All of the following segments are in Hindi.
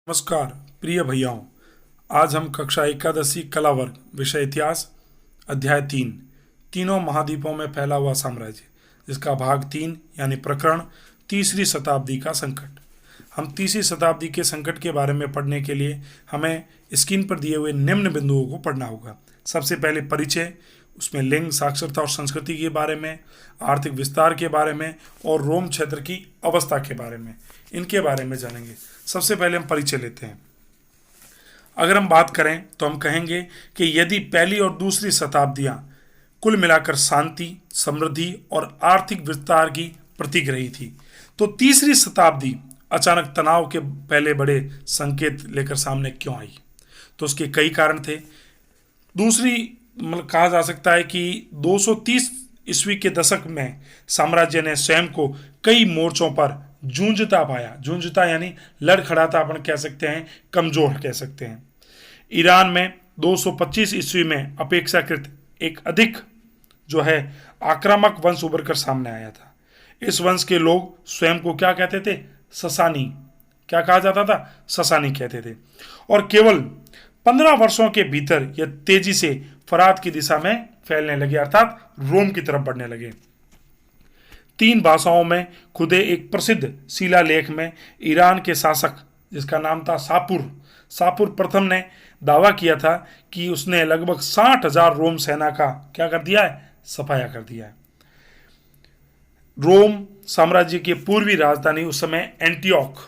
नमस्कार प्रिय भैयाओं। आज हम कक्षा एकादशी कला वर्ग विषय इतिहास अध्याय 3 तीनों महाद्वीपों में फैला हुआ साम्राज्य, जिसका भाग 3 यानी प्रकरण तीसरी शताब्दी का संकट। हम तीसरी शताब्दी के संकट के बारे में पढ़ने के लिए हमें स्क्रीन पर दिए हुए निम्न बिंदुओं को पढ़ना होगा। सबसे पहले परिचय, उसमें लिंग, साक्षरता और संस्कृति के बारे में, आर्थिक विस्तार के बारे में और रोम क्षेत्र की अवस्था के बारे में, इनके बारे में जानेंगे। सबसे पहले हम परिचय लेते हैं। अगर हम बात करें तो हम कहेंगे कि यदि पहली और दूसरी शताब्दियां कुल मिलाकर शांति, समृद्धि और आर्थिक विस्तार की प्रतीक रही थी, तो तीसरी शताब्दी अचानक तनाव के पहले बड़े संकेत लेकर सामने क्यों आई? तो उसके कई कारण थे। दूसरी कहा जा सकता है कि 230 ईस्वी के दशक में साम्राज्य ने स्वयं को कई मोर्चों पर जूझता पाया। जूझता यानी लड़खड़ाता अपन कह सकते हैं, कमजोर कह सकते हैं। ईरान में 225 ईस्वी में अपेक्षाकृत एक अधिक आक्रामक वंश उभर कर सामने आया था। इस वंश के लोग स्वयं को क्या कहते थे? ससानी। क्या कहा जाता था? ससानी कहते थे। और केवल 15 वर्षों के भीतर यह तेजी से फरात की दिशा में फैलने लगे, अर्थात रोम की तरफ बढ़ने लगे। 3 भाषाओं में खुदे एक प्रसिद्ध शिलालेख में ईरान के शासक, जिसका नाम था सापुर प्रथम, ने दावा किया था कि उसने लगभग 60,000 रोम सेना का क्या कर दिया है? सफाया कर दिया है। रोम साम्राज्य की पूर्वी राजधानी उस समय एंटियोक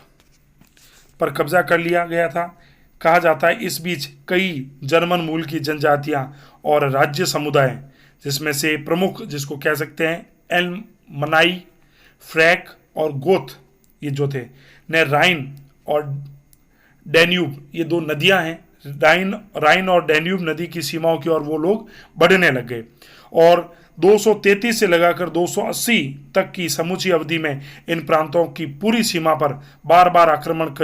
पर कब्जा कर लिया गया था। कहा जाता है इस बीच कई जर्मन मूल की जनजातियां और राज्य समुदाय, जिसमें से प्रमुख जिसको कह सकते हैं एलमनाई, फ्रैक और गोथ, ये जो थे, ने राइन और डैन्यूब, ये 2 नदियां हैं, राइन और डैन्यूब नदी की सीमाओं की ओर वो लोग बढ़ने लग गए। और 233 से लगाकर 280 तक की समूची अवधि में इन प्रांतों की पूरी सीमा पर बार बार आक्रमण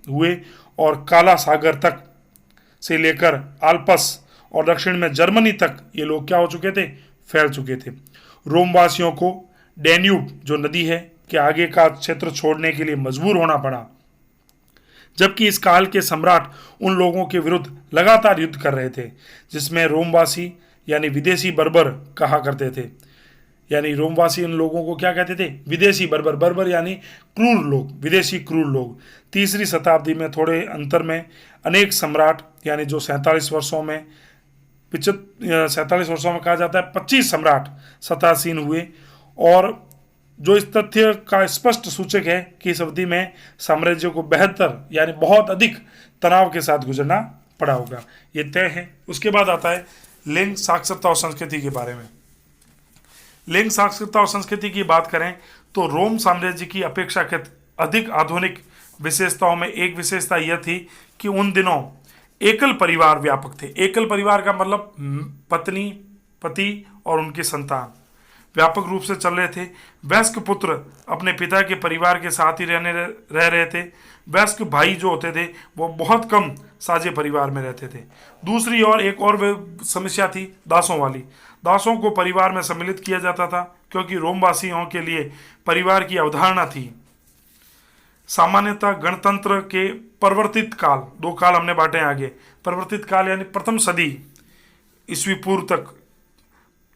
हुए और काला सागर तक से लेकर आल्प्स और दक्षिण में जर्मनी तक ये लोग क्या हो चुके थे? फैल चुके थे। रोमवासियों को डैन्यूब जो नदी है के आगे का क्षेत्र छोड़ने के लिए मजबूर होना पड़ा, जबकि इस काल के सम्राट उन लोगों के विरुद्ध लगातार युद्ध कर रहे थे, जिसमें रोमवासी यानी विदेशी बर्बर कहा करते थे। यानी रोमवासी इन लोगों को क्या कहते थे? विदेशी बर्बर। बर्बर यानी क्रूर लोग, विदेशी क्रूर लोग। तीसरी शताब्दी में थोड़े अंतर में अनेक सम्राट, यानी जो 47 वर्षों में कहा जाता है 25 सम्राट सत्तासीन हुए, और जो इस तथ्य का स्पष्ट सूचक है कि इस अवधि में साम्राज्य को बेहतर यानी बहुत अधिक तनाव के साथ गुजरना पड़ा होगा, ये तय है। उसके बाद आता है लिंग, साक्षरता और संस्कृति के बारे में। लिंग, साक्षरता और संस्कृति की बात करें तो रोम साम्राज्य की अपेक्षाकृत अधिक आधुनिक विशेषताओं में एक विशेषता यह थी कि उन दिनों एकल परिवार व्यापक थे। एकल परिवार का मतलब पत्नी, पति और उनकी संतान व्यापक रूप से चल रहे थे। वयस्क पुत्र अपने पिता के परिवार के साथ ही रह रहे थे। वयस्क भाई जो होते थे वो बहुत कम साझे परिवार में रहते थे। दूसरी ओर एक और समस्या थी दासों वाली। दासों को परिवार में सम्मिलित किया जाता था, क्योंकि रोमवासियों के लिए परिवार की अवधारणा थी सामान्यतः गणतंत्र के परिवर्तित काल। 2 काल हमने बांटे आगे। परिवर्तित काल यानी प्रथम सदी ईस्वी पूर्व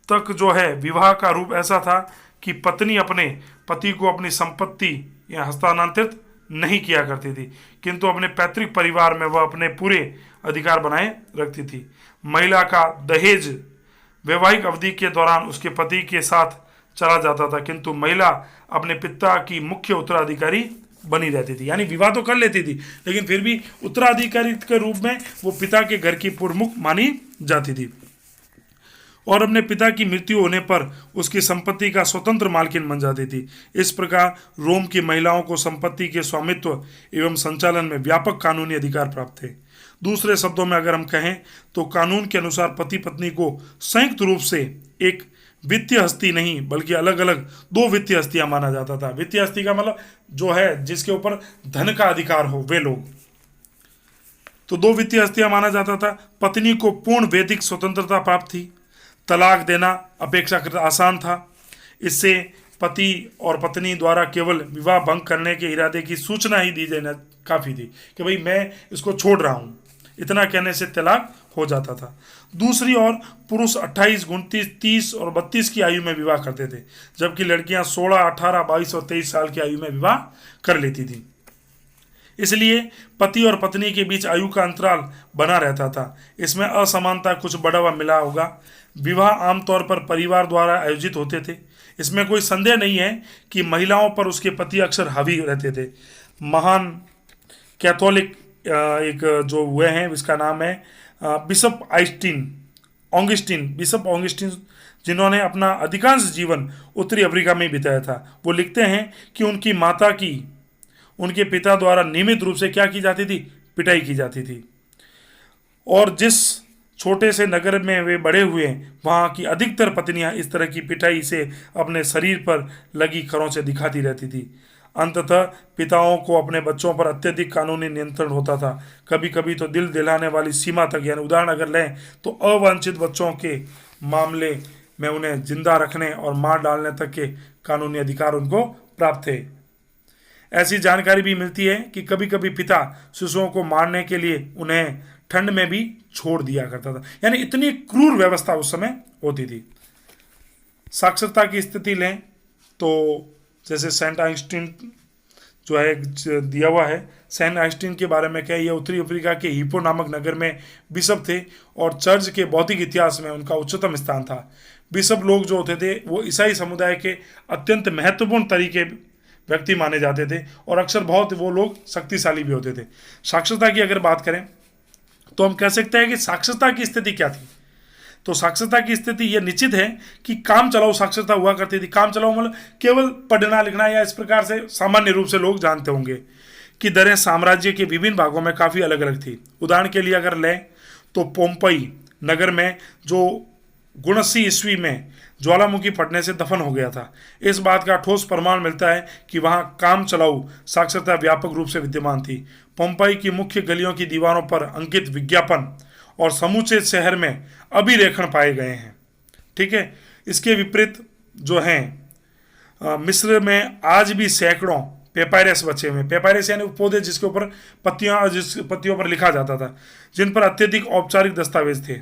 तक जो है विवाह का रूप ऐसा था कि पत्नी अपने पति को अपनी संपत्ति या हस्तांतरित नहीं किया करती थी, किंतु अपने पैतृक परिवार में वह अपने पूरे अधिकार बनाए रखती थी। महिला का दहेज वैवाहिक अवधि के दौरान उसके पति के साथ चला जाता था, किंतु महिला अपने पिता की मुख्य उत्तराधिकारी बनी रहती थी। यानी विवाह तो कर लेती थी, लेकिन फिर भी उत्तराधिकारी के रूप में वो पिता के घर की प्रमुख मानी जाती थी, और अपने पिता की मृत्यु होने पर उसकी संपत्ति का स्वतंत्र मालकिन बन जाती थी। इस प्रकार रोम की महिलाओं को संपत्ति के स्वामित्व एवं संचालन में व्यापक कानूनी अधिकार प्राप्त थे। दूसरे शब्दों में अगर हम कहें तो कानून के अनुसार पति पत्नी को संयुक्त रूप से एक वित्तीय हस्ती नहीं, बल्कि अलग अलग 2 वित्तीय हस्तियां माना जाता था। वित्तीय हस्ती का मतलब जो है जिसके ऊपर धन का अधिकार हो, वे लोग, तो 2 वित्तीय हस्तियां माना जाता था। पत्नी को पूर्ण वैदिक स्वतंत्रता प्राप्त थी। तलाक देना अपेक्षाकृत आसान था। इससे पति और पत्नी द्वारा केवल विवाह भंग करने के इरादे की सूचना ही दी काफ़ी थी कि भाई मैं इसको छोड़ रहा हूँ, इतना कहने से तलाक हो जाता था। दूसरी ओर पुरुष 28, 29, 30 और 32 की आयु में विवाह करते थे, जबकि लड़कियां 16, 18, 22 और 23 साल की आयु में विवाह कर लेती थी। इसलिए पति और पत्नी के बीच आयु का अंतराल बना रहता था। इसमें असमानता कुछ बढ़ावा मिला होगा। विवाह आमतौर पर परिवार द्वारा आयोजित होते थे। इसमें कोई संदेह नहीं है कि महिलाओं पर उसके पति अक्सर हावी रहते थे। महान कैथोलिक एक जो हुए हैं, इसका नाम है बिशप बिशप ऑगस्टीन, जिन्होंने अपना अधिकांश जीवन उत्तरी अफ्रीका में बिताया था। वो लिखते हैं कि उनके पिता द्वारा नियमित रूप से क्या की जाती थी, पिटाई की जाती थी, और जिस छोटे से नगर में वे बड़े हुए वहाँ की अधिकतर पत्नियां इस तरह की पिटाई से अपने शरीर पर लगी खरों से दिखाती रहती थी। अंततः पिताओं को अपने बच्चों पर अत्यधिक कानूनी नियंत्रण होता था, कभी कभी तो दिल दिलाने वाली सीमा तक। यानी उदाहरण अगर लें तो अवांछित बच्चों के मामले में उन्हें जिंदा रखने और मार डालने तक के कानूनी अधिकार उनको प्राप्त थे। ऐसी जानकारी भी मिलती है कि कभी कभी पिता शिशुओं को मारने के लिए उन्हें ठंड में भी छोड़ दिया करता था। यानी इतनी क्रूर व्यवस्था उस समय होती थी। साक्षरता की स्थिति लें तो जैसे सेंट आइंस्टीन जो है दिया हुआ है, सेंट आइंस्टीन के बारे में क्या, ये उत्तरी अफ्रीका के हिप्पो नामक नगर में बिशप थे और चर्च के बौद्धिक इतिहास में उनका उच्चतम स्थान था। बिशप लोग जो होते थे वो ईसाई समुदाय के अत्यंत महत्वपूर्ण तरीके व्यक्ति माने जाते थे और अक्सर बहुत वो लोग शक्तिशाली भी होते थे। साक्षरता की अगर बात करें तो हम कह सकते हैं कि साक्षरता की स्थिति क्या थी। तो साक्षरता की स्थिति यह निश्चित है कि काम चलाऊ साक्षरता हुआ करती थी। काम चलाऊ मतलब केवल पढ़ना लिखना, या इस प्रकार से सामान्य रूप से लोग जानते होंगे कि दरें साम्राज्य के विभिन्न भागों में काफ़ी अलग अलग थी। उदाहरण के लिए अगर लें तो पोम्पई नगर में जो 79 ईस्वी में ज्वालामुखी फटने से दफन हो गया था, इस बात का ठोस प्रमाण मिलता है कि वहाँ काम चलाऊ साक्षरता व्यापक रूप से विद्यमान थी। पोम्पई की मुख्य गलियों की दीवारों पर अंकित विज्ञापन और समूचे शहर में अभिलेखन पाए गए हैं। ठीक है। इसके विपरीत जो हैं मिस्र में आज भी सैकड़ों पेपायरस बचे हुए। पेपायरस यानी पौधे जिसके ऊपर पत्तियों पर लिखा जाता था, जिन पर अत्यधिक औपचारिक दस्तावेज थे,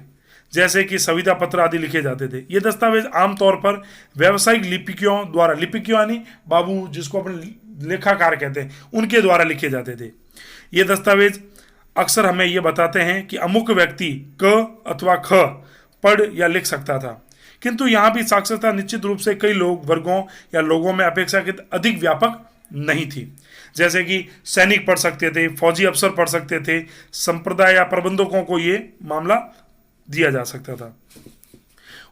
जैसे कि संविदा पत्र आदि लिखे जाते थे। ये दस्तावेज आमतौर पर व्यावसायिक लिपिकियों यानी बाबू जिसको अपन लेखाकार कहते हैं, उनके द्वारा लिखे जाते थे। ये दस्तावेज अक्सर हमें ये बताते हैं कि अमुक व्यक्ति क अथवा ख पढ़ या लिख सकता था। किंतु यहाँ भी साक्षरता निश्चित रूप से कई वर्गों या लोगों में अपेक्षाकृत अधिक व्यापक नहीं थी। जैसे कि सैनिक पढ़ सकते थे, फौजी अफसर पढ़ सकते थे, संप्रदाय या प्रबंधकों को ये मामला दिया जा सकता था।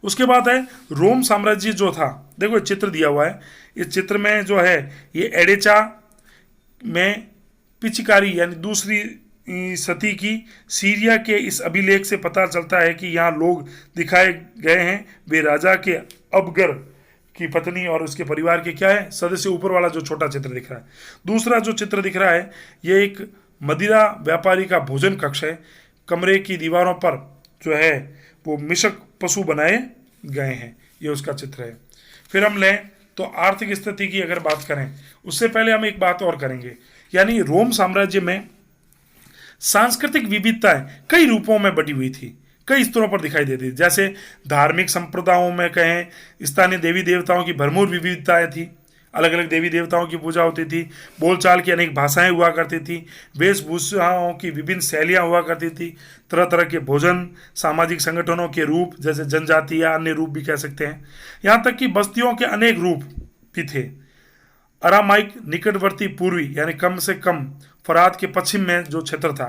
उसके बाद है रोम साम्राज्य जो था। देखो चित्र दिया हुआ है, इस चित्र में जो है ये एडेचा में पिचकारी यानी दूसरी सदी की सीरिया के इस अभिलेख से पता चलता है कि यहाँ लोग दिखाए गए हैं। वे राजा के अबगर की पत्नी और उसके परिवार के क्या है सदस्य। ऊपर वाला जो छोटा चित्र दिख रहा है। दूसरा जो चित्र दिख रहा है ये एक मदिरा व्यापारी का भोजन कक्ष है। कमरे की दीवारों पर जो है वो मिशक पशु बनाए गए हैं, ये उसका चित्र है। फिर हम लें तो आर्थिक स्थिति की अगर बात करें, उससे पहले हम एक बात और करेंगे, यानी रोम साम्राज्य में सांस्कृतिक विविधताएं कई रूपों में बटी हुई थी, कई स्तरों पर दिखाई देती थी। जैसे धार्मिक संप्रदायों में कहें, स्थानीय देवी देवताओं की भरपूर विविधताएं थी, अलग अलग देवी देवताओं की पूजा होती थी, बोलचाल की अनेक भाषाएं हुआ करती थी, वेशभूषाओं की विभिन्न शैलियां हुआ करती थी, तरह तरह के भोजन, सामाजिक संगठनों के रूप जैसे जनजाति या अन्य रूप भी कह सकते हैं, यहाँ तक कि बस्तियों के अनेक रूप भी थे। अरामाइक निकटवर्ती पूर्वी यानी कम से कम फरात के पश्चिम में जो क्षेत्र था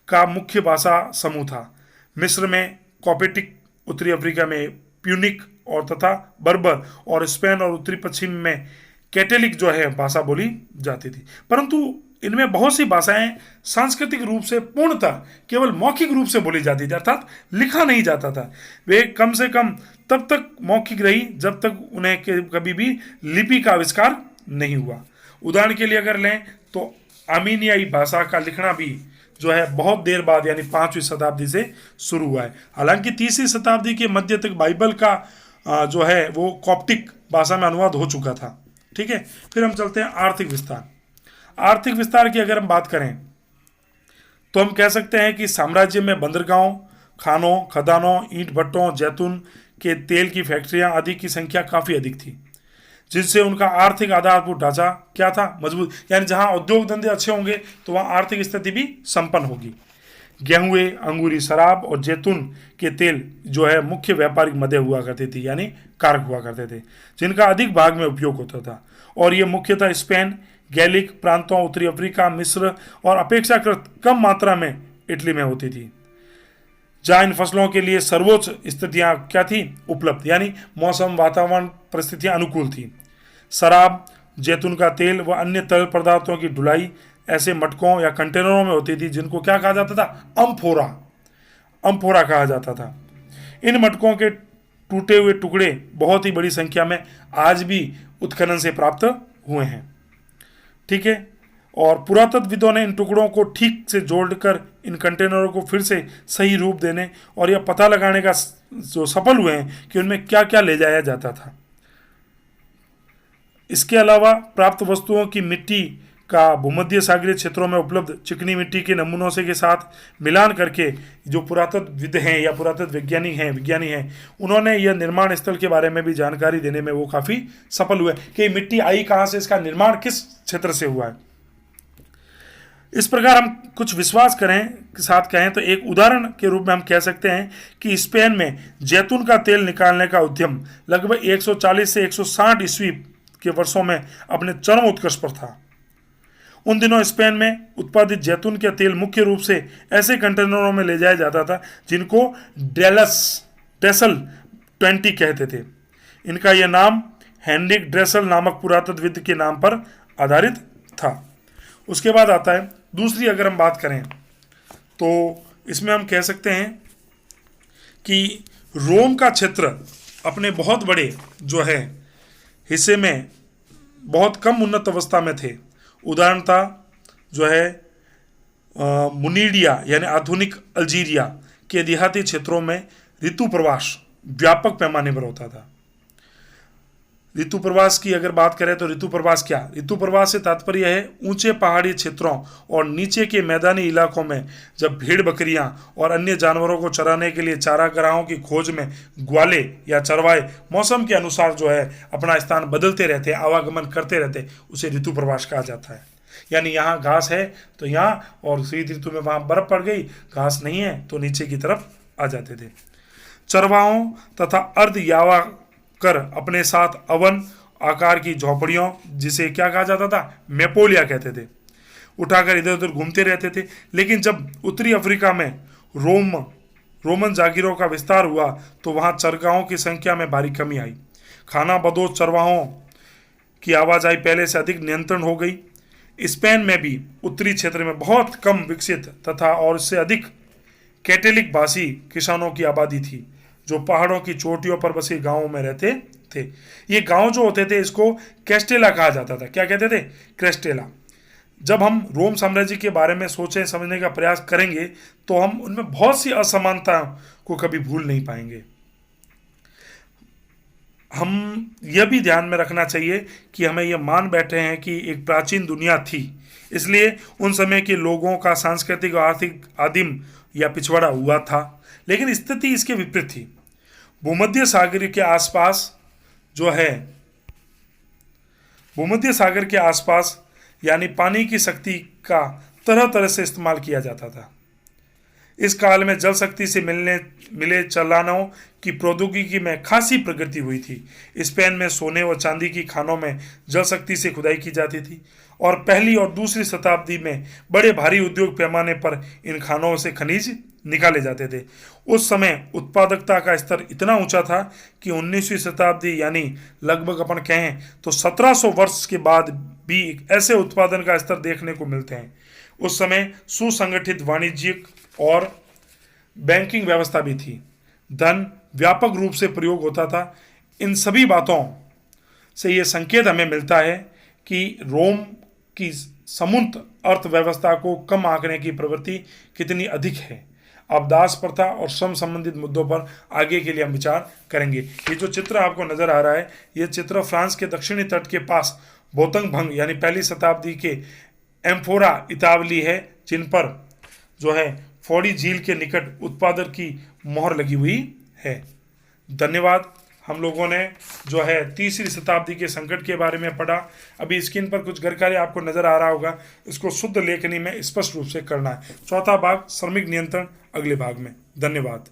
का मुख्य भाषा समूह था। मिस्र में कॉपेटिक, उत्तरी अफ्रीका में प्यूनिक और तथा बर्बर, और स्पेन और उत्तरी पश्चिम में कैथोलिक जो है भाषा बोली जाती थी। परंतु इनमें बहुत सी भाषाएं सांस्कृतिक रूप से पूर्णतः केवल मौखिक रूप से बोली जाती थी, अर्थात लिखा नहीं जाता था। वे कम से कम तब तक मौखिक रही जब तक उन्हें कभी भी लिपि का आविष्कार नहीं हुआ। उदाहरण के लिए अगर लें तो आर्मीनियाई भाषा का लिखना भी जो है बहुत देर बाद यानी 5वीं शताब्दी से शुरू हुआ है। हालांकि 3वीं शताब्दी के मध्य तक बाइबल का जो है वो कॉप्टिक भाषा में अनुवाद हो चुका था। ठीक है। फिर हम चलते हैं आर्थिक विस्तार। आर्थिक विस्तार की अगर हम बात करें तो हम कह सकते हैं कि साम्राज्य में बंदरगाहों, खानों, खदानों, ईंट भट्टों, जैतून के तेल की फैक्ट्रियां आदि की संख्या काफी अधिक थी, जिससे उनका आर्थिक आधारभूत ढांचा क्या था, मजबूत। यानी जहां उद्योग धंधे अच्छे होंगे तो वहां आर्थिक स्थिति भी संपन्न होगी। गेहूं, अंगूरी शराब और जैतून के तेल जो है मुख्य व्यापारिक मदें हुआ करती थी, यानी कारक हुआ करते थे, जिनका अधिक भाग में उपयोग होता था। और ये मुख्यतः स्पेन, गैलिक प्रांतों, उत्तरी अफ्रीका, मिस्र और अपेक्षाकृत कम मात्रा में इटली में होती थी, जहां इन फसलों के लिए सर्वोच्च स्थितियां क्या थी, उपलब्ध, यानी मौसम, वातावरण, परिस्थितियां अनुकूल थी। शराब, जैतून का तेल व अन्य तरल पदार्थों की ढुलाई ऐसे मटकों या कंटेनरों में होती थी, जिनको क्या कहा जाता था, अम्फोरा, अम्फोरा कहा जाता था। इन मटकों के टूटे हुए टुकड़े बहुत ही बड़ी संख्या में आज भी उत्खनन से प्राप्त हुए हैं। ठीक है, और पुरातत्वविदों ने इन टुकड़ों को ठीक से जोड़कर इन कंटेनरों को फिर से सही रूप देने और यह पता लगाने का जो सफल हुए हैं कि उनमें क्या क्या ले जाया जाता था। इसके अलावा प्राप्त वस्तुओं की मिट्टी का भूमध्य सागरीय क्षेत्रों में उपलब्ध चिकनी मिट्टी के नमूनों से के साथ मिलान करके जो पुरातत्वविद हैं या पुरातत्व विज्ञानी हैं, उन्होंने यह निर्माण स्थल के बारे में भी जानकारी देने में वो काफ़ी सफल हुए कि मिट्टी आई कहाँ से, इसका निर्माण किस क्षेत्र से हुआ है। इस प्रकार हम कुछ विश्वास करें के साथ कहें तो एक उदाहरण के रूप में हम कह सकते हैं कि स्पेन में जैतून का तेल निकालने का उद्यम लगभग 140 से 160 ईस्वी के वर्षों में अपने चरम उत्कर्ष पर था। उन दिनों स्पेन में उत्पादित जैतून का तेल मुख्य रूप से ऐसे कंटेनरों में ले जाया जाता था जिनको ड्रेसल 20 कहते थे। इनका यह नाम हेनरिक ड्रेसल नामक पुरातत्वविद के नाम पर आधारित था। उसके बाद आता है दूसरी, अगर हम बात करें तो इसमें हम कह सकते हैं कि रोम का क्षेत्र अपने बहुत बड़े जो है हिस्से में बहुत कम उन्नत अवस्था में थे। उदाहरणतः जो है मुनीडिया यानी आधुनिक अल्जीरिया के देहाती क्षेत्रों में ऋतु प्रवास व्यापक पैमाने पर होता था। ऋतु प्रवास की अगर बात करें तो ऋतु प्रवास क्या, ऋतु प्रवास से तात्पर्य है ऊंचे पहाड़ी क्षेत्रों और नीचे के मैदानी इलाकों में जब भेड़ बकरियां और अन्य जानवरों को चराने के लिए चारागाहों की खोज में ग्वाले या चरवाहे मौसम के अनुसार जो है अपना स्थान बदलते रहते, आवागमन करते रहते, उसे ऋतु प्रवास कहा जाता है। यानी यहाँ घास है तो यहाँ, और शीत ऋतु में वहाँ बर्फ पड़ गई, घास नहीं है तो नीचे की तरफ आ जाते थे। चरवाहों तथा अर्ध यावा कर अपने साथ अवन आकार की झोपड़ियों, जिसे क्या कहा जाता था, मेपोलिया कहते थे, उठाकर इधर उधर घूमते रहते थे। लेकिन जब उत्तरी अफ्रीका में रोमन जागीरों का विस्तार हुआ तो वहां चरगाहों की संख्या में भारी कमी आई। खाना बदोश चरवाहों की आवाजाही पहले से अधिक नियंत्रण हो गई। स्पेन में भी उत्तरी क्षेत्र में बहुत कम विकसित तथा और इससे अधिक कैथोलिक भाषी किसानों की आबादी थी, जो पहाड़ों की चोटियों पर बसे गांवों में रहते थे। ये गांव जो होते थे इसको कैस्टेला कहा जाता था। क्या कहते थे, क्रेस्टेला। जब हम रोम साम्राज्य के बारे में सोचें समझने का प्रयास करेंगे तो हम उनमें बहुत सी असमानता को कभी भूल नहीं पाएंगे। हम यह भी ध्यान में रखना चाहिए कि हमें यह मान बैठे हैं कि एक प्राचीन दुनिया थी, इसलिए उन समय के लोगों का सांस्कृतिक और आर्थिक आदिम या पिछड़ा हुआ था। लेकिन स्थिति इसके विपरीत थी। भूमध्य सागर के आसपास जो है, भूमध्य सागर के आसपास यानी पानी की शक्ति का तरह तरह से इस्तेमाल किया जाता था। इस काल में जल शक्ति से मिले चलानों की प्रौद्योगिकी में खासी प्रगति हुई थी। स्पेन में सोने व चांदी की खानों में जल शक्ति से खुदाई की जाती थी और पहली और दूसरी शताब्दी में बड़े भारी उद्योग पैमाने पर इन खानों से खनिज निकाले जाते थे। उस समय उत्पादकता का स्तर इतना ऊंचा था कि 19वीं शताब्दी यानी लगभग अपन कहें तो 1700 वर्ष के बाद भी ऐसे उत्पादन का स्तर देखने को मिलते हैं। उस समय सुसंगठित वाणिज्यिक और बैंकिंग व्यवस्था भी थी, धन व्यापक रूप से प्रयोग होता था। इन सभी बातों से ये संकेत हमें मिलता है कि रोम की समुन्नत अर्थव्यवस्था को कम आंकने की प्रवृत्ति कितनी अधिक है। अब दास प्रथा और श्रम संबंधित मुद्दों पर आगे के लिए हम विचार करेंगे। ये जो चित्र आपको नजर आ रहा है, ये चित्र फ्रांस के दक्षिणी तट के पास बोतंग भंग यानी पहली शताब्दी के एम्फोरा इतावली है, जिन पर जो है फोड़ी झील के निकट उत्पादन की मोहर लगी हुई है। धन्यवाद। हम लोगों ने जो है तीसरी शताब्दी के संकट के बारे में पढ़ा। अभी स्क्रीन पर कुछ गरकार्य आपको नजर आ रहा होगा, इसको शुद्ध लेखनी में स्पष्ट रूप से करना है। चौथा भाग श्रमिक नियंत्रण अगले भाग में। धन्यवाद।